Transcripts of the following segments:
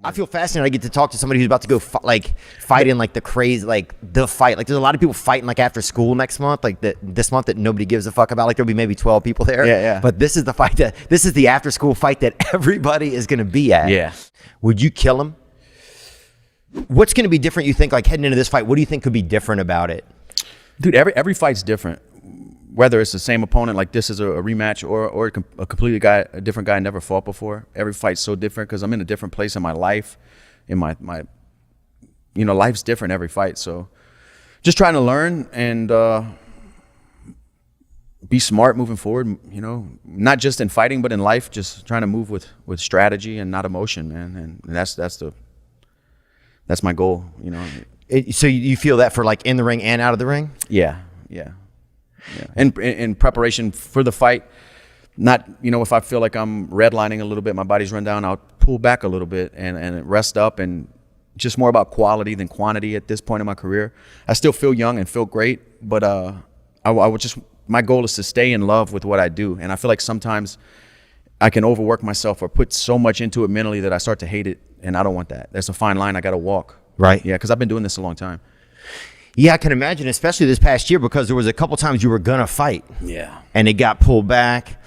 I feel fascinated. I get to talk to somebody who's about to go fight in like the crazy, like the fight. Like there's a lot of people fighting like after school next month, like this month that nobody gives a fuck about. Like there'll be maybe 12 people there. Yeah. But this is the after school fight that everybody is going to be at. Yeah. Would you kill him? What's going to be different, you think, like heading into this fight? What do you think could be different about it? Dude, every fight's different. Whether it's the same opponent, like this is a rematch, or a different guy I never fought before. Every fight's so different because I'm in a different place in my life. In my life's different every fight. So just trying to learn and be smart moving forward, not just in fighting, but in life, just trying to move with strategy and not emotion, man. And that's my goal, So you feel that for like in the ring and out of the ring? Yeah. And in preparation for the fight, not, if I feel like I'm redlining a little bit, my body's run down, I'll pull back a little bit and rest up, and just more about quality than quantity at this point in my career. I still feel young and feel great, but I would just, my goal is to stay in love with what I do. And I feel like sometimes I can overwork myself or put so much into it mentally that I start to hate it, and I don't want that. There's a fine line I got to walk. Right. Yeah, because I've been doing this a long time. Yeah, I can imagine, especially this past year, because there was a couple times you were gonna fight. Yeah. And it got pulled back.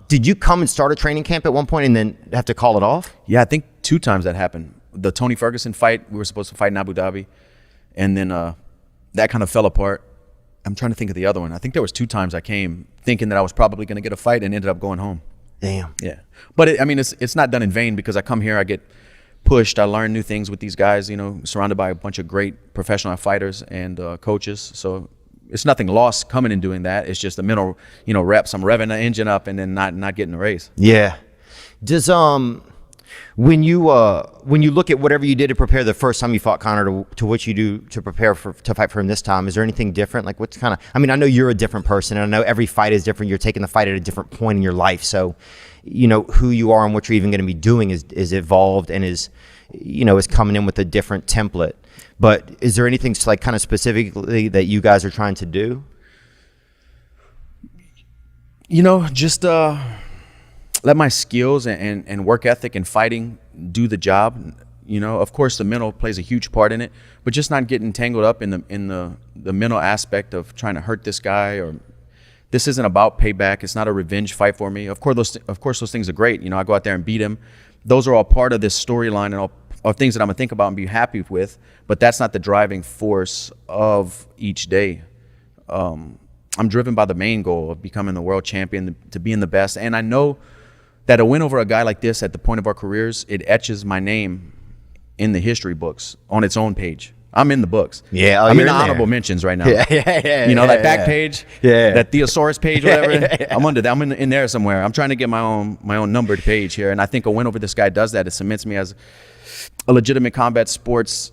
Did you come and start a training camp at one point and then have to call it off? Yeah, I think 2 times that happened. The Tony Ferguson fight, we were supposed to fight in Abu Dhabi, and then that kind of fell apart. I'm trying to think of the other one. I think there was 2 times I came thinking that I was probably going to get a fight and ended up going home. Damn. Yeah. But it's not done in vain, because I come here, I get pushed, I learn new things with these guys, surrounded by a bunch of great professional fighters and coaches. So it's nothing lost coming and doing that. It's just the mental, reps. I'm revving the engine up and then not getting the race. Yeah. Does when you look at whatever you did to prepare the first time you fought Conor to what you do to prepare to fight for him this time, is there anything different? Like what's kind of, I know you're a different person, and I know every fight is different. You're taking the fight at a different point in your life. So, who you are and what you're even going to be doing is evolved and is coming in with a different template. But is there anything like kind of specifically that you guys are trying to do? Just let my skills and work ethic and fighting do the job. Of course the mental plays a huge part in it, but just not getting tangled up in the mental aspect of trying to hurt this guy, or this isn't about payback. It's not a revenge fight for me. Of course those things are great. I go out there and beat him. Those are all part of this storyline and all are things that I'm gonna think about and be happy with, but that's not the driving force of each day. I'm driven by the main goal of becoming the world champion, to being the best. And I know that a win over a guy like this at the point of our careers, it etches my name in the history books on its own page. I'm in the books. Yeah, I'm in the honorable mentions right now. Yeah. That back page, that Theosaurus page, whatever. I'm under that. I'm in there somewhere. I'm trying to get my own numbered page here, and I think a win over this guy does that. It cements me as a legitimate combat sports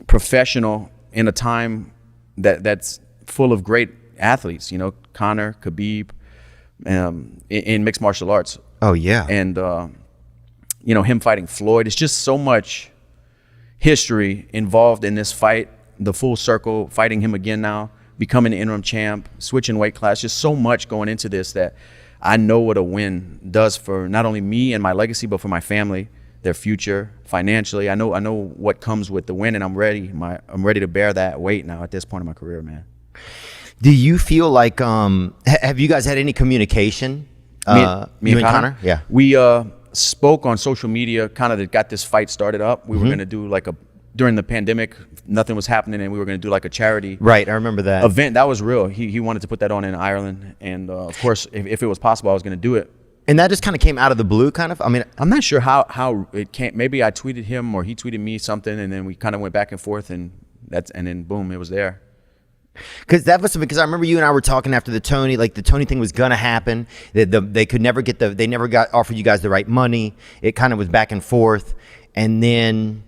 professional in a time that's full of great athletes. Conor, Khabib, in mixed martial arts. Oh yeah. And him fighting Floyd. It's just so much history involved in this fight, the full circle, fighting him again now, becoming the interim champ, switching weight class, just so much going into this that I know what a win does for not only me and my legacy, but for my family, their future, financially. I know what comes with the win, and I'm ready to bear that weight now at this point in my career, man. Do you feel like, have you guys had any communication? Me and Conor? Yeah. We spoke on social media, kind of got this fight started up. We were going to do during the pandemic, nothing was happening, and we were going to do like a charity right, I remember that event. That was real. He wanted to put that on in Ireland, and of course, if it was possible, I was going to do it. And that just kind of came out of the blue, kind of? I'm not sure how it came. Maybe I tweeted him or he tweeted me something, and then we kind of went back and forth, and then boom, it was there. Because I remember you and I were talking after the Tony thing was gonna happen. They could never they never got offered you guys the right money. It kind of was back and forth, and then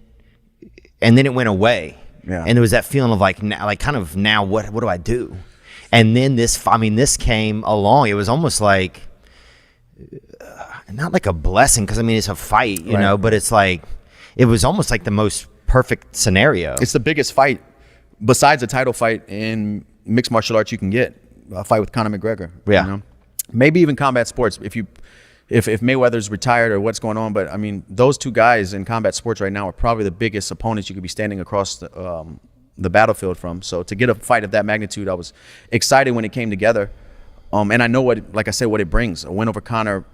it went away. Yeah. And there was that feeling of now what do I do? And then this came along. It was almost like not like a blessing, because it's a fight, you know, but it's like it was almost like the most perfect scenario. It's the biggest fight besides a title fight in mixed martial arts you can get, a fight with Conor McGregor. Yeah. Maybe even combat sports. If you if Mayweather's retired or what's going on. But I mean, those two guys in combat sports right now are probably the biggest opponents you could be standing across the battlefield from. So to get a fight of that magnitude, I was excited when it came together. And I know like I said, what it brings. A win over Conor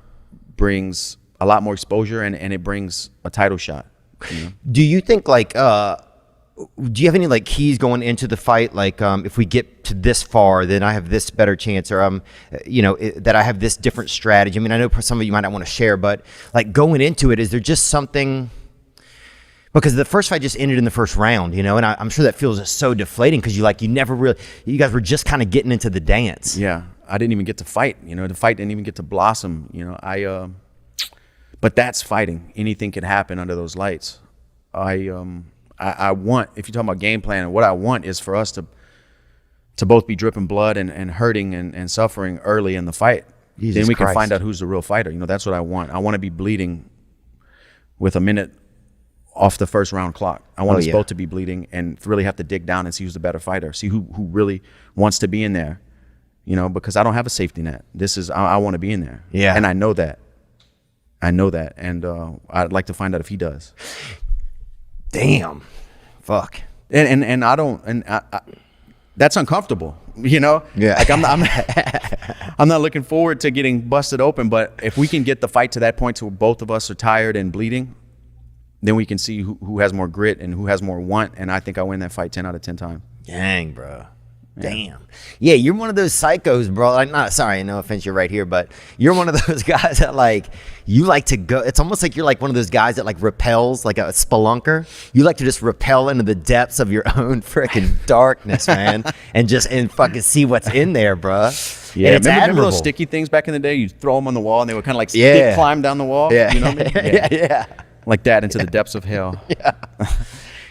brings a lot more exposure, and it brings a title shot. You know? Do you think like do you have any like keys going into the fight? Like if we get to this far, then I have this better chance, or that I have this different strategy. I mean, I know some of you might not want to share, but like going into it, is there just something? Because the first fight just ended in the first round, and I'm sure that feels so deflating because you guys were just kind of getting into the dance. Yeah, I didn't even get to fight. The fight didn't even get to blossom. But that's fighting. Anything can happen under those lights. I want, if you're talking about game plan, what I want is for us to both be dripping blood and hurting and suffering early in the fight. Then we can find out who's the real fighter. That's what I want. I want to be bleeding with a minute off the first round clock. I want us both to be bleeding and really have to dig down and see who's the better fighter, see who really wants to be in there, because I don't have a safety net. I want to be in there. Yeah. And I know that. And I'd like to find out if he does. Damn. Fuck. And I don't, that's uncomfortable, Yeah. Like I'm not looking forward to getting busted open, but if we can get the fight to that point to where both of us are tired and bleeding, then we can see who has more grit and who has more want. And I think I win that fight 10 out of 10 times. Dang, bro. Damn. Yeah, you're one of those psychos, bro. No offense, you're right here, but you're one of those guys that you like to go. It's almost like you're like one of those guys that repels, like a spelunker. You like to just repel into the depths of your own freaking darkness, man, and fucking see what's in there, bro. Yeah, remember those sticky things back in the day? You throw them on the wall and they would kind of stick climb down the wall. Yeah. You know what I mean? Yeah. Like that into the depths of hell. Yeah.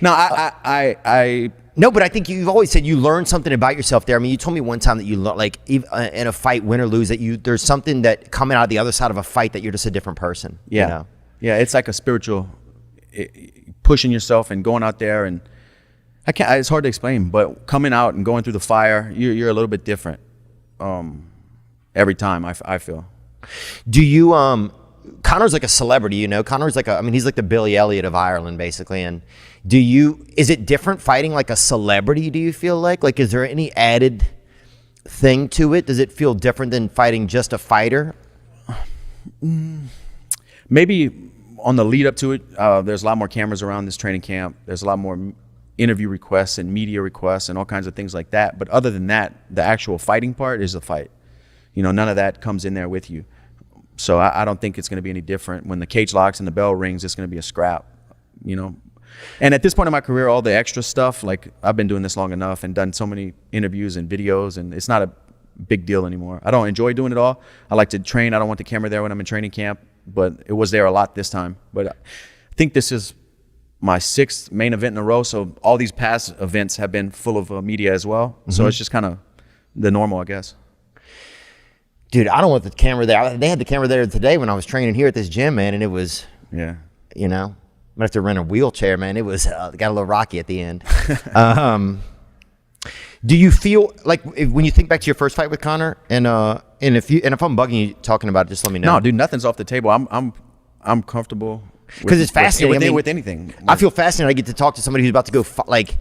No, I No, but I think you've always said you learned something about yourself there. I mean, you told me one time that you in a fight, win or lose, that there's something that coming out of the other side of a fight that you're just a different person. Yeah, yeah. It's like a spiritual pushing yourself and going out there, and it's hard to explain, but coming out and going through the fire, you're a little bit different every time. I feel. Do you Conor's like a celebrity, Conor's he's like the Billy Elliot of Ireland, basically. And is it different fighting like a celebrity, do you feel like is there any added thing to it? Does it feel different than fighting just a fighter? Maybe on the lead up to it, there's a lot more cameras around this training camp. There's a lot more interview requests and media requests and all kinds of things like that. But other than that, the actual fighting part is the fight. None of that comes in there with you. So I don't think it's going to be any different. When the cage locks and the bell rings, it's going to be a scrap, And at this point in my career, all the extra stuff, I've been doing this long enough and done so many interviews and videos, and it's not a big deal anymore. I don't enjoy doing it all. I like to train. I don't want the camera there when I'm in training camp, but it was there a lot this time. But I think this is my 6th main event in a row, so all these past events have been full of media as well. Mm-hmm. So it's just kind of the normal, I guess. Dude, I don't want the camera there. They had the camera there today when I was training here at this gym, man, and it was, I'm going to have to rent a wheelchair, man. It was, got a little rocky at the end. Do you feel like when you think back to your first fight with Conor, and if I'm bugging you talking about it, just let me know. No, dude, nothing's off the table. I'm comfortable. Because it's fascinating. With anything. I feel fascinated. I get to talk to somebody who's about to go fight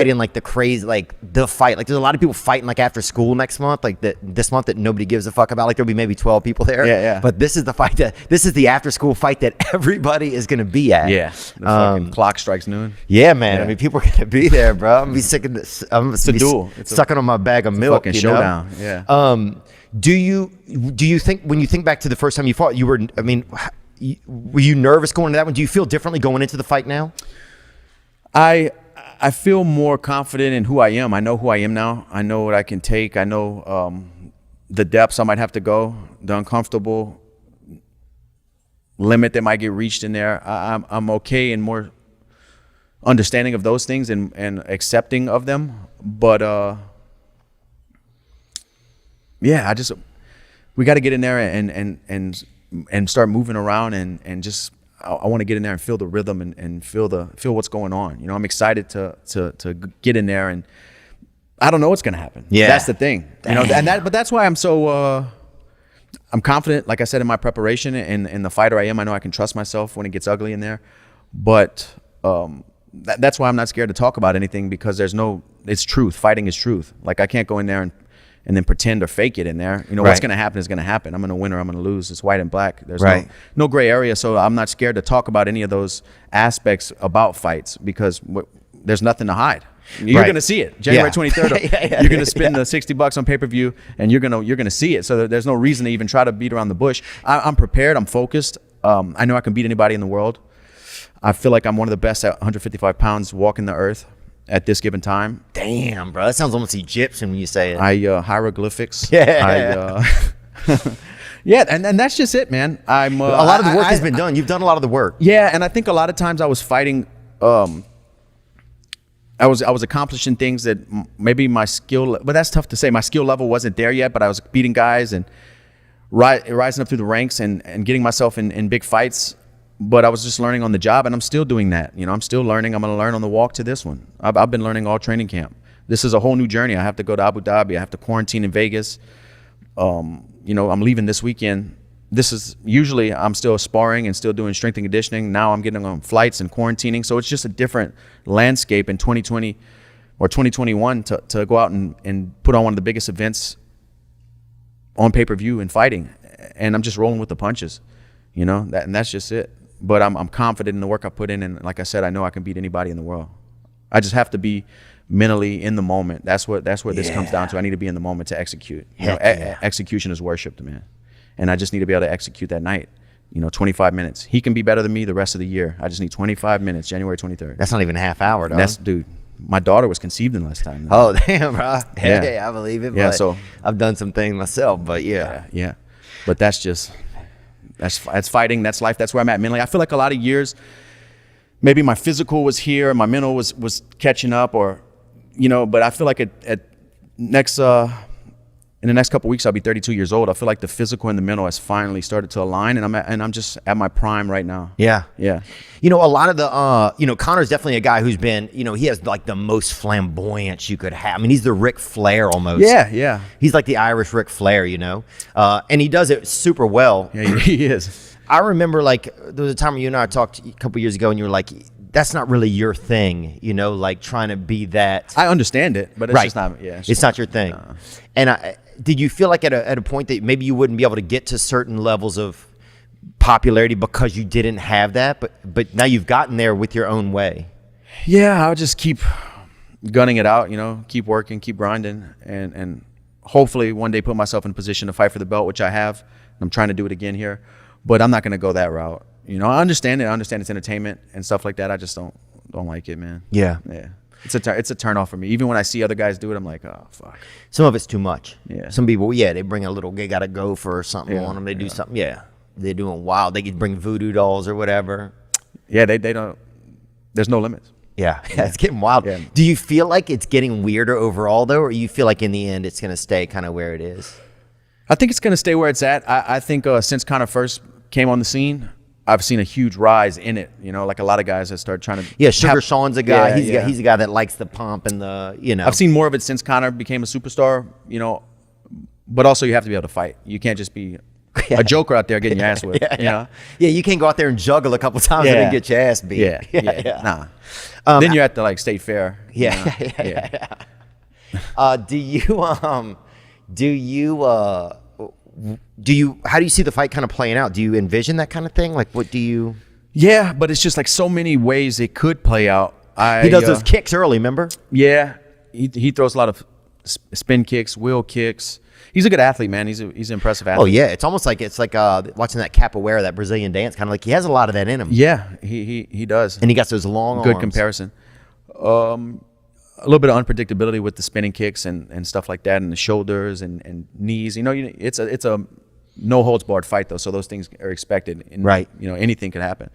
in the crazy, the fight. There's a lot of people fighting after school next month, this month that nobody gives a fuck about. There'll be maybe 12 people there. Yeah. But this is the after school fight that everybody is going to be at. Yeah. The fucking clock strikes noon. Yeah, man. Yeah. People are going to be there, bro. I'm going to be sick of this. It's a duel. Sucking on my bag of milk. Fucking showdown. Yeah. Do you think when you think back to the first time you fought, were you nervous going into that one? Do you feel differently going into the fight now? I feel more confident in who I am. I know who I am now. I know what I can take. I know the depths I might have to go, the uncomfortable limit that might get reached in there. I'm okay and more understanding of those things and accepting of them. But we got to get in there and start moving around and just I want to get in there and feel the rhythm and feel what's going on. I'm excited to get in there, and I don't know what's going to happen. Yeah, that's the thing. But that's why I'm so I'm confident, like I said, in my preparation and the fighter I am. I know I can trust myself when it gets ugly in there. But that's why I'm not scared to talk about anything, because it's truth. Fighting is truth. Like, I can't go in there and then pretend or fake it in there. You know, what's going to happen is going to happen. I'm going to win or I'm going to lose. It's white and black. There's no gray area. So I'm not scared to talk about any of those aspects about fights, because there's nothing to hide. You're going to see it January 23rd. You're going to spend the $60 on pay-per-view, and you're going to see it. So there's no reason to even try to beat around the bush. I'm prepared. I'm focused. I know I can beat anybody in the world. I feel like I'm one of the best at 155 pounds walking the earth at this given time. Damn, bro, that sounds almost Egyptian when you say it. Hieroglyphics. Yeah. Yeah, and that's just it, man. A lot of the work has been done. You've done a lot of the work. Yeah, and I think a lot of times I was fighting. I was accomplishing things that maybe my skill, but that's tough to say. My skill level wasn't there yet, but I was beating guys and rising up through the ranks and getting myself in big fights. But I was just learning on the job, and I'm still doing that. You know, I'm still learning. I'm going to learn on the walk to this one. I've been learning all training camp. This is a whole new journey. I have to go to Abu Dhabi. I have to quarantine in Vegas. You know, I'm leaving this weekend. This is usually I'm still sparring and still doing strength and conditioning. Now I'm getting on flights and quarantining. So it's just a different landscape in 2020 or 2021 to go out and put on one of the biggest events on pay-per-view and fighting. And I'm just rolling with the punches, you know, and that's just it. But I'm confident in the work I put in. And like I said, I know I can beat anybody in the world. I just have to be mentally in the moment. That's what this comes down to. I need to be in the moment to execute. You know, execution is worship, man. And I just need to be able to execute that night. You know, 25 minutes. He can be better than me the rest of the year. I just need 25 minutes, January 23rd. That's not even a half hour, dog. Dude, my daughter was conceived in less time. Oh, damn, bro. Hey, I believe it. Yeah, but so I've done some things myself, but yeah. But that's fighting. That's life. That's where I'm at mentally. I feel like a lot of years, maybe my physical was here, my mental was catching up, or, you know, but I feel like in the next couple of weeks, I'll be 32 years old. I feel like the physical and the mental has finally started to align, and I'm just at my prime right now. Yeah. You know, a lot of the, you know, Conor's definitely a guy who's been, you know, he has like the most flamboyance you could have. I mean, he's the Ric Flair almost. Yeah. He's like the Irish Ric Flair, you know, and he does it super well. Yeah, he is. I remember, like, there was a time when you and I talked a couple years ago, and you were like, that's not really your thing, you know, like trying to be that. I understand it, but it's just not. Yeah, it's not your thing. No. And did you feel like at a point that maybe you wouldn't be able to get to certain levels of popularity because you didn't have that, but now you've gotten there with your own way? Yeah, I'll just keep gunning it out, you know, keep working, keep grinding, and hopefully one day put myself in a position to fight for the belt, which I have. I'm trying to do it again here, but I'm not going to go that route. You know, I understand it. I understand it's entertainment and stuff like that. I just don't like it, man. Yeah. It's a turn off for me. Even when I see other guys do it, I'm like, oh, fuck. Some of it's too much. Yeah. Some people, they bring they got to go for something on them. They do something. Yeah. They're doing wild. They could bring voodoo dolls or whatever. Yeah, they don't. There's no limits. Yeah, it's getting wild. Yeah. Do you feel like it's getting weirder overall, though, or you feel like in the end it's going to stay kind of where it is? I think it's going to stay where it's at. I think since Conor first came on the scene, I've seen a huge rise in it. You know, like a lot of guys that start trying to. Yeah, Sugar Sean's a guy. He's a guy that likes the pomp and the, you know. I've seen more of it since Conor became a superstar, you know, but also you have to be able to fight. You can't just be a joker out there getting your ass whipped. You know? Yeah, you can't go out there and juggle a couple times and then get your ass beat. Yeah. Nah. Then you're at the like state fair. Yeah. How do you see the fight kind of playing out? Do you envision that kind of thing? Like, what do you? Yeah, but it's just like so many ways it could play out. He does those kicks early, remember? Yeah, he throws a lot of spin kicks, wheel kicks. He's a good athlete, man. He's an impressive athlete. Oh yeah, it's almost like watching that capoeira, that Brazilian dance. Kind of like he has a lot of that in him. Yeah, he does. And he got those long good arms. Comparison. A little bit of unpredictability with the spinning kicks and stuff like that, and the shoulders and knees. You know, it's a no holds barred fight though, so those things are expected. And, right. You know, anything could happen.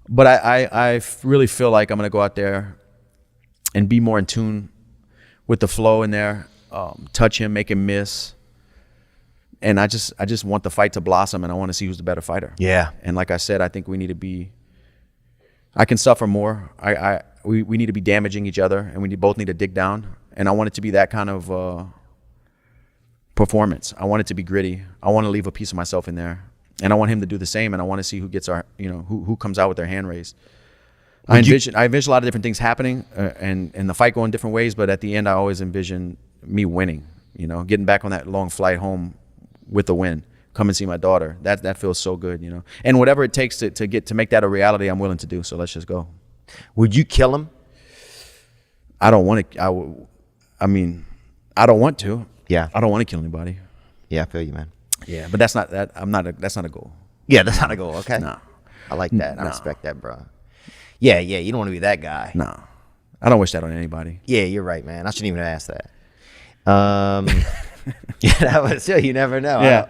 But I really feel like I'm gonna go out there and be more in tune with the flow in there, touch him, make him miss. And I just want the fight to blossom, and I want to see who's the better fighter. Yeah. And like I said, I think we need to be. I can suffer more. We need to be damaging each other, and we both need to dig down. And I want it to be that kind of performance. I want it to be gritty. I want to leave a piece of myself in there, and I want him to do the same. And I want to see who gets who comes out with their hand raised. I envision a lot of different things happening and the fight going different ways, but at the end, I always envision me winning. Getting back on that long flight home with a win. Come and see my daughter. That feels so good. And whatever it takes to make that a reality, I'm willing to do. So let's just go. Would you kill him? I don't want to. I don't want to. Yeah. I don't want to kill anybody. Yeah, I feel you, man. Yeah, but that's not that. That's not a goal. Yeah, that's not a goal. Okay. No. I like that. I respect that, bro. Yeah. You don't want to be that guy. No. I don't wish that on anybody. Yeah, you're right, man. I shouldn't even have asked that. Yeah, that was. You never know. Yeah.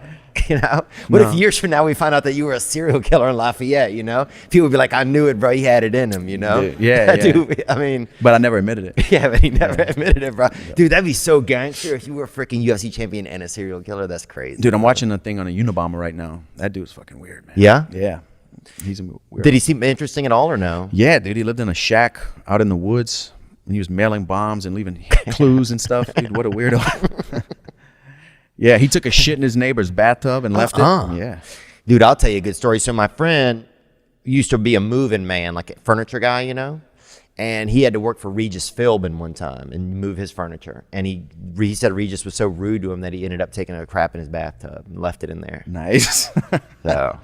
What if years from now we find out that you were a serial killer in Lafayette? People would be like, "I knew it, bro. He had it in him." Dude, yeah. Dude, I mean, but I never admitted it. Yeah, but he never admitted it, bro. Yeah. Dude, that'd be so gangster if you were a freaking UFC champion and a serial killer. That's crazy. Dude, I'm watching a thing on a Unabomber right now. That dude's fucking weird, man. Yeah. Yeah. He's weird. Did he seem interesting at all or no? Yeah, dude. He lived in a shack out in the woods. And he was mailing bombs and leaving clues and stuff. Dude, what a weirdo. Yeah, he took a shit in his neighbor's bathtub and left it. Yeah. Dude, I'll tell you a good story. So my friend used to be a moving man, like a furniture guy, and he had to work for Regis Philbin one time and move his furniture. And he said Regis was so rude to him that he ended up taking a crap in his bathtub and left it in there. Nice. So...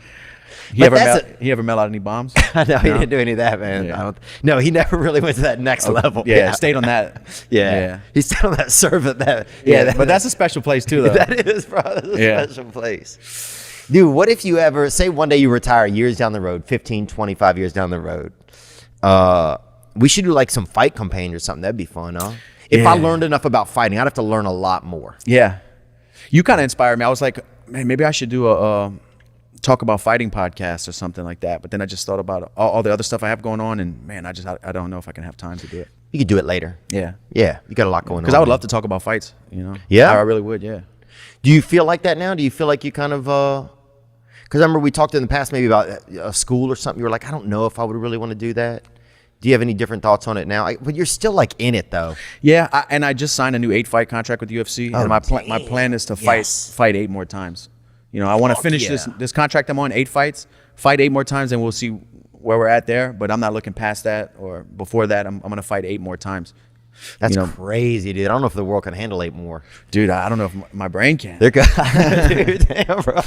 He ever mail out any bombs? No, he didn't do any of that, man. Yeah. No, he never really went to that next level. Yeah, stayed on that. Yeah. He stayed on that servant. But that's a special place too, though. That is, bro. That's a special place. Dude, what if you ever, say one day you retire years down the road, 15, 25 years down the road. We should do like some fight campaign or something. That'd be fun, huh? If I learned enough about fighting, I'd have to learn a lot more. Yeah. You kind of inspired me. I was like, man, maybe I should do a talk about fighting podcast or something like that. But then I just thought about all the other stuff I have going on, and man, I don't know if I can have time to do it. You could do it later. Yeah. You got a lot going on. Because I would love to talk about fights, Yeah. I really would, yeah. Do you feel like that now? Do you feel like you kind of, because I remember we talked in the past maybe about a school or something. You were like, I don't know if I would really want to do that. Do you have any different thoughts on it now? But you're still like in it though. Yeah, and I just signed a new 8-fight contract with UFC, and my plan is to fight 8 more times. I want to finish this contract I'm on, 8 fights, fight 8 more times, and we'll see where we're at there. But I'm not looking past that or before that. I'm going to fight 8 more times. That's crazy, dude. I don't know if the world can handle 8 more. Dude, I don't know if my brain can. They're good. Dude, damn, bro.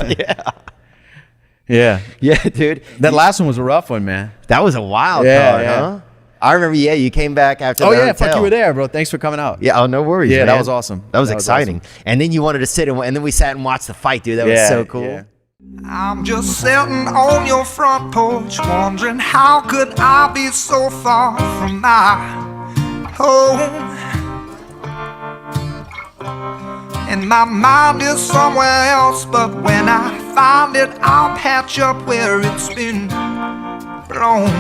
Yeah, dude. That last one was a rough one, man. That was a wild card, huh? I remember, you came back after the hotel. Fuck, you were there, bro. Thanks for coming out. Yeah, no worries, Yeah, man. that was awesome. That was exciting. Awesome. And then you wanted to sit, and then we sat and watched the fight, dude. That was so cool. Yeah. I'm just sitting on your front porch, wondering how could I be so far from my home. And my mind is somewhere else, but when I find it, I'll patch up where it's been blown.